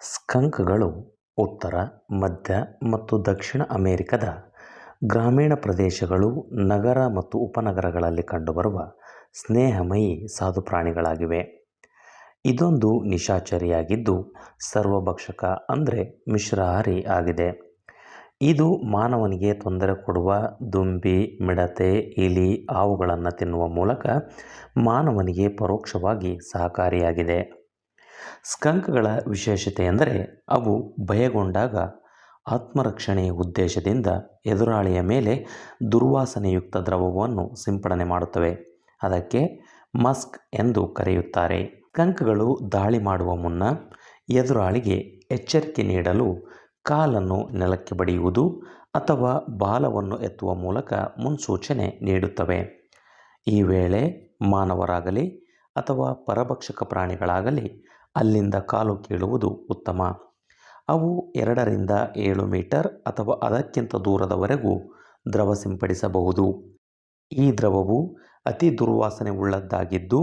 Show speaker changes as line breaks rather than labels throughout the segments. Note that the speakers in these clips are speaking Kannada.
ಸ್ಕಂಕ್ಗಳು ಉತ್ತರ, ಮಧ್ಯ ಮತ್ತು ದಕ್ಷಿಣ ಅಮೆರಿಕದ ಗ್ರಾಮೀಣ ಪ್ರದೇಶಗಳು, ನಗರ ಮತ್ತು ಉಪನಗರಗಳಲ್ಲಿ ಕಂಡುಬರುವ ಸ್ನೇಹಮಯಿ ಸಾಧುಪ್ರಾಣಿಗಳಾಗಿವೆ. ಇದೊಂದು ನಿಶಾಚರಿಯಾಗಿದ್ದು ಸರ್ವಭಕ್ಷಕ ಅಂದರೆ ಮಿಶ್ರಾಹಾರಿ ಆಗಿದೆ. ಇದು ಮಾನವನಿಗೆ ತೊಂದರೆ ಕೊಡುವ ದುಂಬಿ, ಮಿಡತೆ, ಇಲಿ, ಹಾವುಗಳನ್ನು ತಿನ್ನುವ ಮೂಲಕ ಮಾನವನಿಗೆ ಪರೋಕ್ಷವಾಗಿ ಸಹಕಾರಿಯಾಗಿದೆ. ಸ್ಕಂಕ್ಗಳ ವಿಶೇಷತೆಯೆಂದರೆ ಅವು ಭಯಗೊಂಡಾಗ ಆತ್ಮರಕ್ಷಣೆಯ ಉದ್ದೇಶದಿಂದ ಎದುರಾಳಿಯ ಮೇಲೆ ದುರ್ವಾಸನೆಯುಕ್ತ ದ್ರವವನ್ನು ಸಿಂಪಡಣೆ ಮಾಡುತ್ತವೆ. ಅದಕ್ಕೆ ಮಸ್ಕ್ ಎಂದು ಕರೆಯುತ್ತಾರೆ. ಸ್ಕಂಕ್ಗಳು ದಾಳಿ ಮಾಡುವ ಮುನ್ನ ಎದುರಾಳಿಗೆ ಎಚ್ಚರಿಕೆ ನೀಡಲು ಕಾಲನ್ನು ನೆಲಕ್ಕೆ ಬಡಿಯುವುದು ಅಥವಾ ಬಾಲವನ್ನು ಎತ್ತುವ ಮೂಲಕ ಮುನ್ಸೂಚನೆ ನೀಡುತ್ತವೆ. ಈ ವೇಳೆ ಮಾನವರಾಗಲಿ ಅಥವಾ ಪರಭಕ್ಷಕ ಪ್ರಾಣಿಗಳಾಗಲಿ ಅಲ್ಲಿಂದ ಕಾಲು ಕೀಳುವುದು ಉತ್ತಮ. ಅವು 2 ರಿಂದ 7 ಮೀಟರ್ ಅಥವಾ ಅದಕ್ಕಿಂತ ದೂರದವರೆಗೂ ದ್ರವ ಸಿಂಪಡಿಸಬಹುದು. ಈ ದ್ರವವು ಅತಿ ದುರ್ವಾಸನೆ ಉಳ್ಳದ್ದಾಗಿದ್ದು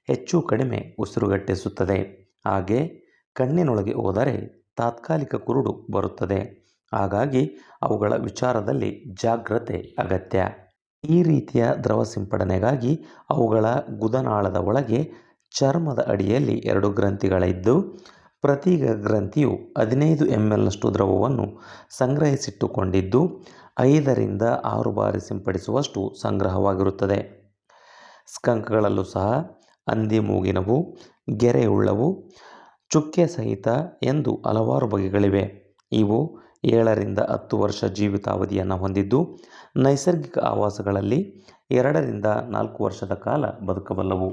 ಹೆಚ್ಚು ಕಡಿಮೆ ಉಸಿರುಗಟ್ಟಿಸುತ್ತದೆ. ಹಾಗೆ ಕಣ್ಣಿನೊಳಗೆ ಹೋದರೆ ತಾತ್ಕಾಲಿಕ ಕುರುಡು ಬರುತ್ತದೆ. ಹಾಗಾಗಿ ಅವುಗಳ ವಿಚಾರದಲ್ಲಿ ಜಾಗ್ರತೆ ಅಗತ್ಯ. ಈ ರೀತಿಯ ದ್ರವ ಸಿಂಪಡಣೆಗಾಗಿ ಅವುಗಳ ಗುದನಾಳದ ಒಳಗೆ ಚರ್ಮದ ಅಡಿಯಲ್ಲಿ 2 ಗ್ರಂಥಿಗಳಿದ್ದು ಪ್ರತಿ ಗ್ರಂಥಿಯು 15 ml ನಷ್ಟು ದ್ರವವನ್ನು ಸಂಗ್ರಹಿಸಿಟ್ಟುಕೊಂಡಿದ್ದು 5 ರಿಂದ 6 ಬಾರಿ ಸಿಂಪಡಿಸುವಷ್ಟು ಸಂಗ್ರಹವಾಗಿರುತ್ತದೆ. ಸ್ಕಂಕ್ಗಳಲ್ಲೂ ಸಹ ಹಂದಿ ಮೂಗಿನವು, ಗೆರೆಯುಳ್ಳವು, ಚುಕ್ಕೆ ಸಹಿತ ಎಂದು ಹಲವಾರು ಬಗೆಗಳಿವೆ. ಇವು 7 ರಿಂದ 10 ವರ್ಷ ಜೀವಿತಾವಧಿಯನ್ನು ಹೊಂದಿದ್ದು ನೈಸರ್ಗಿಕ ಆವಾಸಗಳಲ್ಲಿ 2 ರಿಂದ 4 ವರ್ಷದ ಕಾಲ ಬದುಕಬಲ್ಲವು.